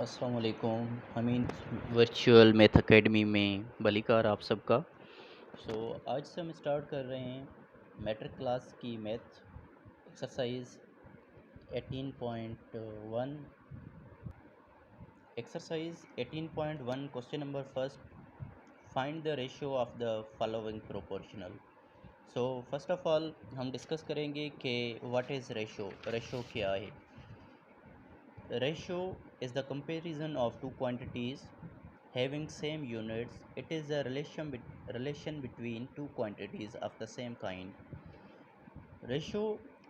अस्सलाम वालेकुम। अमीन virtual math academy में बलिकार आप सबका। आज से हम स्टार्ट कर रहे हैं मैट्रिक क्लास की math exercise 18.1। Exercise 18.1 question number first, find the ratio of the following proportional. First of all हम डिस्कस करेंगे कि व्हाट इज़ रेशियो। रेशियो क्या है? Ratio is the comparison of two quantities having same units. It is a relation between two quantities of the same kind. Ratio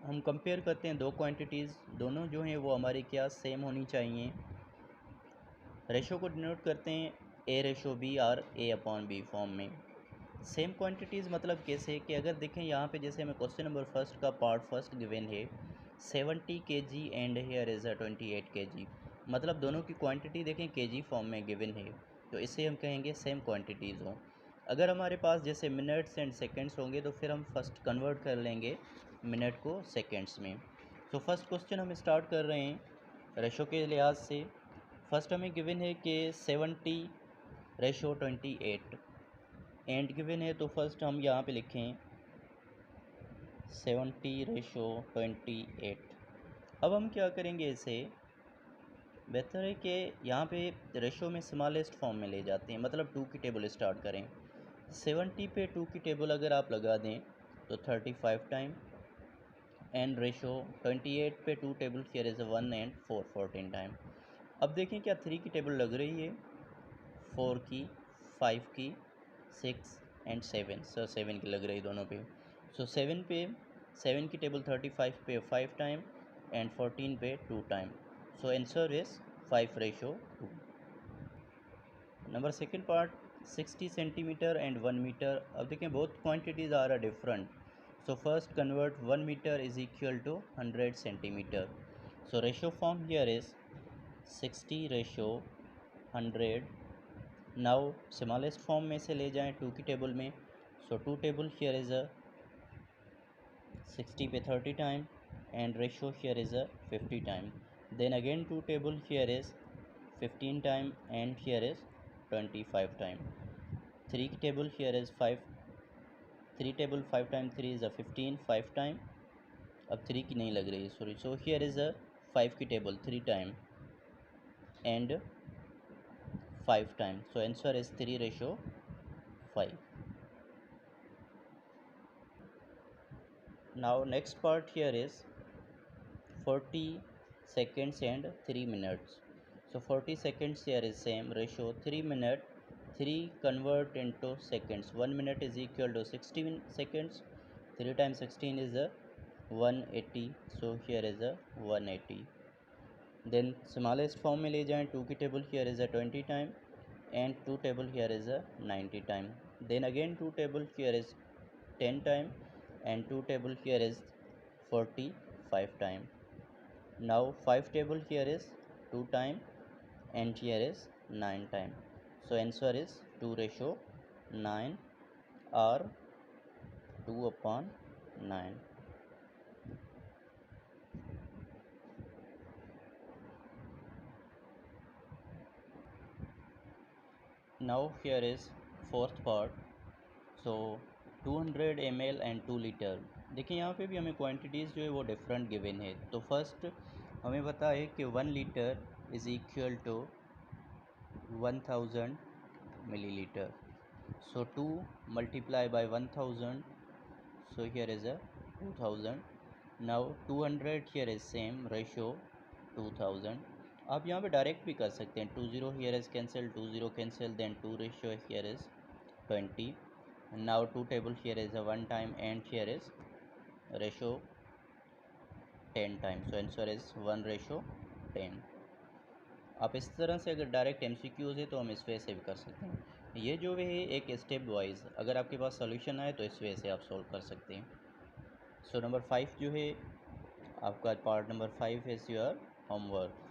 हम compare करते हैं दो quantities, दोनों जो हैं वो हमारी क्या सेम होनी चाहिए। रेशो को डिनोट करते हैं ए रेशो बी और ए अपॉन बी फॉर्म में। सेम क्वांटिटीज़ मतलब कैसे कि अगर देखें यहाँ पे जैसे हमें क्वेश्चन नंबर फर्स्ट का पार्ट फर्स्ट गिवन है 70 kg and here is 28 kg, मतलब दोनों की क्वांटिटी देखें केजी फॉर्म में गिवन है, तो इसे हम कहेंगे सेम क्वांटिटीज़ हों। अगर हमारे पास जैसे मिनट्स एंड सेकंड्स होंगे तो फिर हम फर्स्ट कन्वर्ट कर लेंगे मिनट को सेकंड्स में। फर्स्ट क्वेश्चन हम स्टार्ट कर रहे हैं रेशो के लिहाज से। फर्स्ट हमें गिवन है कि 70 रेशो 28 एंड गिवन है, तो फर्स्ट हम यहाँ पे लिखें 70 रेशो 28। अब हम क्या करेंगे, इसे बेहतर है कि यहाँ पे रेशो में स्मॉलेस्ट फॉर्म में ले जाते हैं, मतलब 2 की टेबल स्टार्ट करें। 70 पे 2 की टेबल अगर आप लगा दें तो 35 टाइम, एंड रेशो 28 पे 2 table here is 1 and 4 14 time. अब देखें क्या 3 की टेबल लग रही है, 4 की, 5 की, 6 एंड 7, 7 की लग रही दोनों पे। 7 की टेबल 35 पे 5 टाइम एंड 14 पे 2 time. Answer is 5 ratio 2। Number second part 60 centimetre and 1 metre. अब देखें both quantities are different, first convert 1 metre is equal to 100 centimetre. Ratio form here is 60 ratio 100। Now smallest form में से ले जाएं 2 की table में, 2 table here is 60 पे 30 time and ratio here is 50 time. Then again 2 table here is 15 time and here is 25 time. 3 की table here is 5, 3 table 5 time 3 is 15 5 time. अब 3 की नहीं लग रही है, सॉरी। हियर इज़ 5 की table 3 time and 5 time. Answer is 3 ratio 5। Now next part here is 40 seconds and 3 minutes. 40 seconds here is same ratio 3 minute, 3 convert into seconds. 1 minute is equal to 60 seconds. 3 times 16 is 180. Here is 180. Then smallest form में ले जाएं 2 की table here is 20 time and 2 table here is 90 time. Then again 2 table here is 10 time and 2 table here is 45 time. Now 5 table here is 2 time and here is 9 time. Answer is 2 ratio 9 or 2 upon 9. Now here is fourth part. 200 ml and 2 litre. देखिए यहाँ पे भी हमें quantities जो है वो different given है। तो फर्स्ट हमें पता है कि 1 litre is equal to 1000 millilitre. 2 multiply by 1000, here is a 2000. Now 200 here is same ratio 2000. आप यहाँ पे डायरेक्ट भी कर सकते हैं, 20 here is cancel, 20 cancel, then 2 ratio here is 20. Now 2 table here is a 1 time and here is ratio 10 times. Answer is 1 ratio 10. आप इस तरह से अगर डायरेक्ट MCQs है तो हम इस वे से भी कर सकते हैं। ये जो है एक स्टेप वाइज, अगर आपके पास सोल्यूशन आए तो इस वे से आप सॉल्व कर सकते हैं। नंबर 5 जो है आपका part number 5 is your homework.